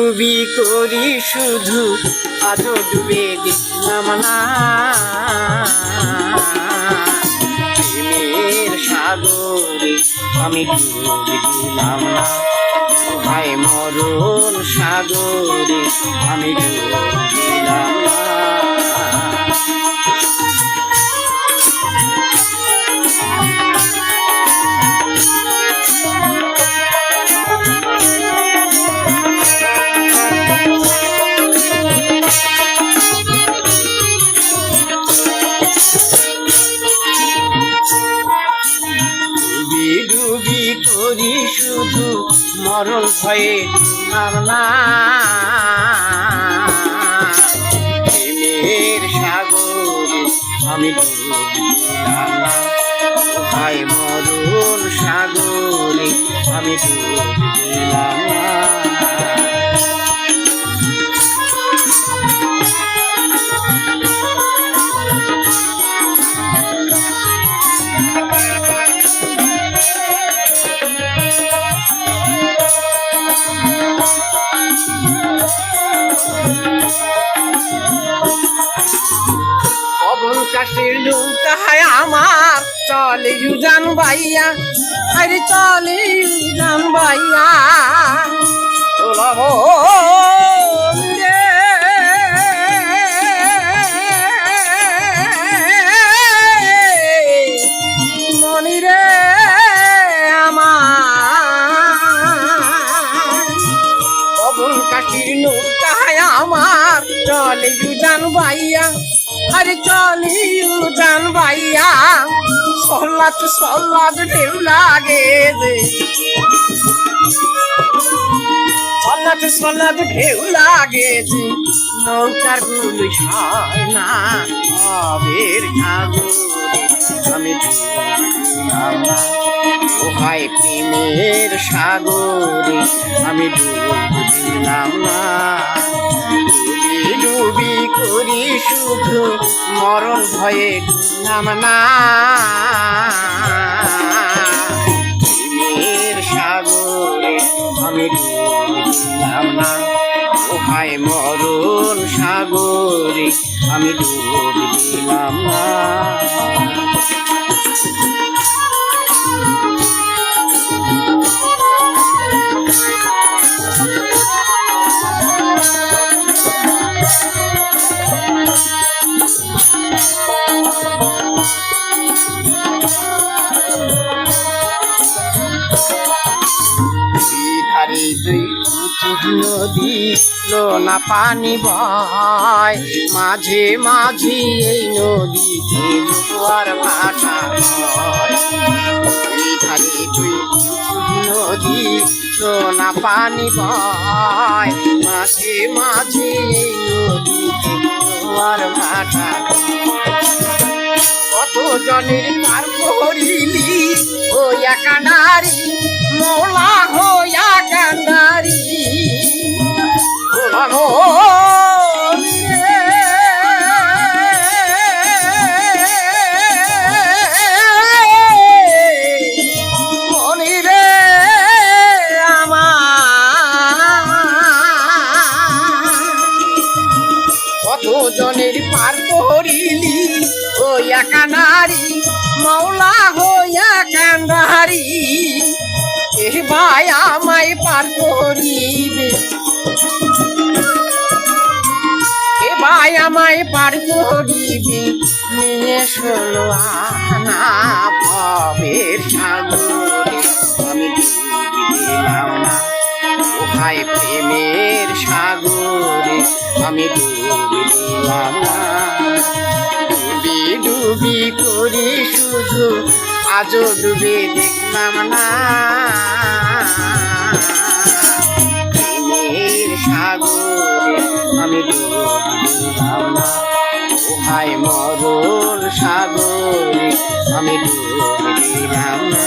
ডুবি করি শুধু আজও ডুবে দেখলাম না প্রেমের সাগরে আমি ডুবে দিলাম না ভাই মরণ সাগরে আমি ডুবে দিলাম না ডুবি করি শুধু মরণ ভয়ে ডুবলাম না প্রেমের সাগরে আমি ডুবলাম না ভাই মরণ সাগরে আমি ডুবলাম না চাষের নৌকায় আমার চলে উজান বাইয়া আরে চলে উজান বাইয়া তোলাব মনি রে আমার পবন কাশির নৌকায় আমার চলে উজান বাইয়া আরে চলি উজান বাইয়া সল্লাদ ঢেউ লাগে যে সল্লাদ ঢেউ লাগে যে নৌকার গুলি হয় না আবের সাগরে আমি ডুবলাম না ও ভাই প্রেমের সাগরে আমি ডুবলাম না ডুবি করি শুধু মরণ ভয়ে ডুবলাম না প্রেমের সাগরে আমি ডুবলাম না ও ভাই মরণ সাগরে আমি ডুবলাম না নদী লোনা পানি বয় মাঝে মাঝে এই নদীতে জোয়ার ভাটা ধারে তুই নদী লোনা পানি বয় মাঝে মাঝে এই নদীতে জোয়ার ভাটা কত জনের পার করিলি ও একা নারী মোলা হইয়া কান্দারি মনি রে আমার কত জনের পার করিলি ও একা নারী মৌলা হইয়া কান্দারি এ ভাই আমায় পার করিবে এ ভাই আমায় পার করিবে নিয়ে শোনো আনা ভবের সাগরে আমি ডুবলাম না ও ভাই প্রেমের সাগরে আমি ডুবলাম না ডুবি ডুবি করি শুধু আজও ডুবে দেখলাম না প্রেমের সাগরে আমি ডুবলাম না ও ভাই মরণ সাগরে আমি ডুবলাম না